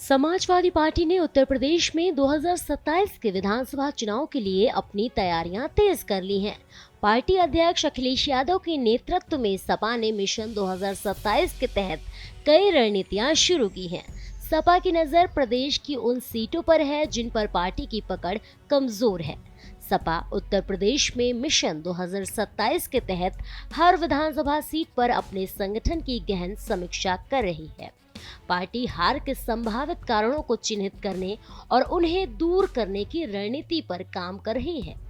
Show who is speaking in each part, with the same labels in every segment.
Speaker 1: Samajwadi party ने उत्तर प्रदेश में 2027 के विधानसभा चुनाव के लिए अपनी तैयारियां तेज कर ली हैं। पार्टी अध्यक्ष अखिलेश यादव के नेतृत्व में सपा ने मिशन 2027 के तहत कई रणनीतियां शुरू की हैं। सपा की नजर प्रदेश की उन सीटों पर है जिन पर पार्टी की पकड़ कमजोर है। सपा उत्तर प्रदेश में मिशन 2027 के तहत हर विधानसभा सीट पर अपने संगठन की गहन समीक्षा कर रही है। पार्टी हार के संभावित कारणों को चिन्हित करने और उन्हें दूर करने की रणनीति पर काम कर रही है।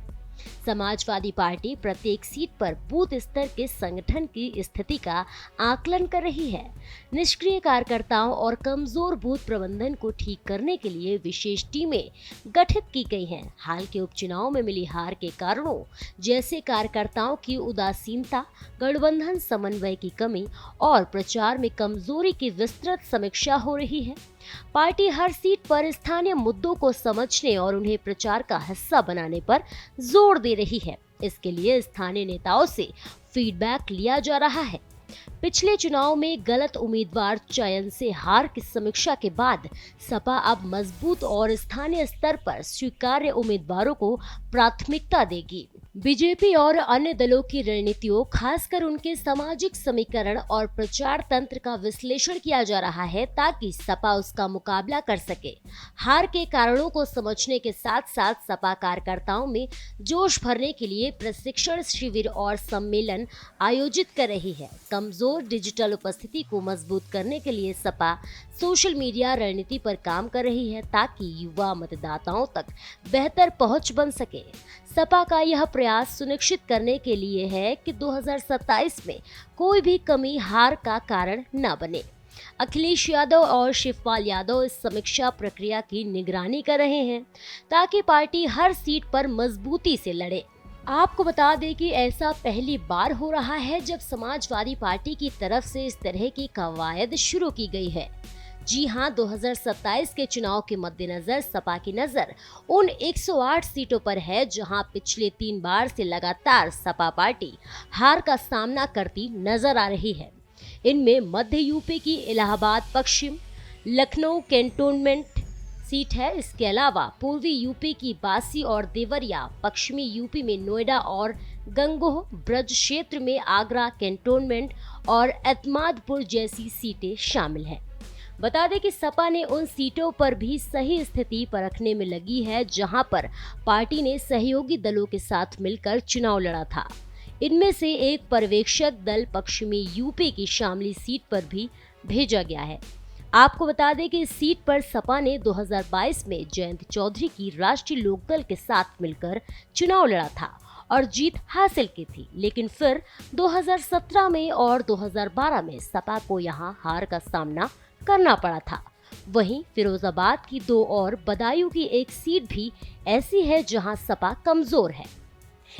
Speaker 1: समाजवादी पार्टी प्रत्येक सीट पर बूथ स्तर के संगठन की स्थिति का आकलन कर रही है। निष्क्रिय कार्यकर्ताओं और कमजोर बूथ प्रबंधन को ठीक करने के लिए विशेष टीमें गठित की गई हैं। हाल के उपचुनाव में मिली हार के कारणों जैसे कार्यकर्ताओं की उदासीनता, गठबंधन समन्वय की कमी और प्रचार में कमजोरी की विस्तृत समीक्षा हो रही है। पार्टी हर सीट पर स्थानीय मुद्दों को समझने और उन्हें प्रचार का हिस्सा बनाने पर जोर दे रही है। इसके लिए स्थानीय नेताओं से फीडबैक लिया जा रहा है। पिछले चुनाव में गलत उम्मीदवार चयन से हार की समीक्षा के बाद सपा अब मजबूत और स्थानीय स्तर पर स्वीकार्य उम्मीदवारों को प्राथमिकता देगी। बीजेपी और अन्य दलों की रणनीतियों, खासकर उनके सामाजिक समीकरण और प्रचार तंत्र का विश्लेषण किया जा रहा है ताकि सपा उसका मुकाबला कर सके। हार के कारणों को समझने के साथ साथ सपा कार्यकर्ताओं में जोश भरने के लिए प्रशिक्षण शिविर और सम्मेलन आयोजित कर रही है। कमजोर डिजिटल उपस्थिति को मजबूत करने के लिए सपा सोशल मीडिया रणनीति पर काम कर रही है ताकि युवा मतदाताओं तक बेहतर पहुंच बन सके। सपा का यह प्रयास सुनिश्चित करने के लिए है कि 2027 में कोई भी कमी हार का कारण न बने। अखिलेश यादव और शिवपाल यादव इस समीक्षा प्रक्रिया की निगरानी कर रहे हैं ताकि पार्टी हर सीट पर मजबूती से लड़े। आपको बता दें कि ऐसा पहली बार हो रहा है जब समाजवादी पार्टी की तरफ से इस तरह की कवायद शुरू की गई है। जी हां, 2027 के चुनाव के मद्देनजर सपा की नजर उन 108 सीटों पर है जहां पिछले 3 बार से लगातार सपा पार्टी हार का सामना करती नजर आ रही है। इनमें मध्य यूपी की इलाहाबाद पश्चिम, लखनऊ कैंटोनमेंट सीट है। इसके अलावा पूर्वी यूपी की बासी और देवरिया, पश्चिमी यूपी में नोएडा और गंगोह, ब्रज क्षेत्र में आगरा कैंटोनमेंट और एतमादपुर जैसी सीटें शामिल हैं। बता दें कि सपा ने उन सीटों पर भी सही स्थिति परखने में लगी है जहां पर पार्टी ने सहयोगी दलों के साथ मिलकर चुनाव लड़ा था। इनमें से एक पर्यवेक्षक दल पश्चिमी यूपी की शामली सीट पर भी भेजा गया है। आपको बता दें कि इस सीट पर सपा ने 2022 में जयंत चौधरी की राष्ट्रीय लोकदल के साथ मिलकर चुनाव लड़ा था और जीत हासिल की थी, लेकिन फिर 2017 में और 2012 में सपा को यहां हार का सामना करना पड़ा था। वहीं फिरोजाबाद की 2 और बदायूं की 1 सीट भी ऐसी है जहां सपा कमजोर है।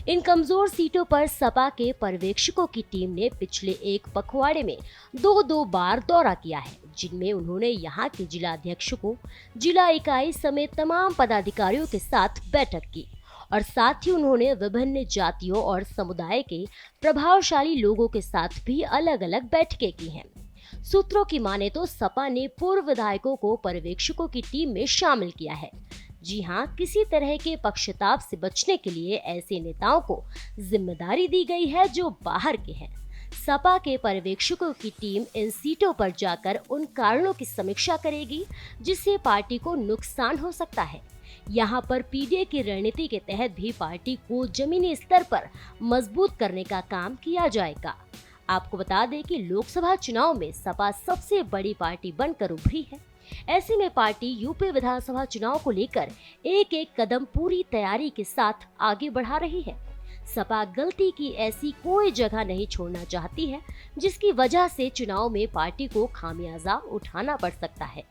Speaker 1: इन कमजोर सीटों पर सपा के पर्यवेक्षकों की टीम ने पिछले 1 पखवाड़े में 2-2 बार दौरा किया है, जिनमें उन्होंने यहां के जिला अध्यक्षों, जिला इकाई समेत तमाम पदाधिकारियों के साथ बैठक की और साथ ही उन्होंने विभिन्न जातियों और समुदाय के प्रभावशाली लोगों के साथ भी अलग-अलग बैठकें की हैं। सूत्रों की माने तो सपा ने पूर्व विधायकों को पर्यवेक्षकों की टीम में शामिल किया है। जी हां, किसी तरह के पक्षपात से बचने के लिए ऐसे नेताओं को जिम्मेदारी दी गई है जो बाहर के हैं। सपा के पर्यवेक्षकों की टीम इन सीटों पर जाकर उन कारणों की समीक्षा करेगी जिससे पार्टी को नुकसान हो सकता है। यहाँ पर पीडीए की रणनीति के तहत भी पार्टी को जमीनी स्तर पर मजबूत करने का काम किया जाएगा। आपको बता दें कि लोकसभा चुनाव में सपा सबसे बड़ी पार्टी बनकर उभरी है। ऐसे में पार्टी यूपी विधानसभा चुनाव को लेकर एक-एक कदम पूरी तैयारी के साथ आगे बढ़ा रही है। सपा गलती की ऐसी कोई जगह नहीं छोड़ना चाहती है जिसकी वजह से चुनाव में पार्टी को खामियाजा उठाना पड़ सकता है।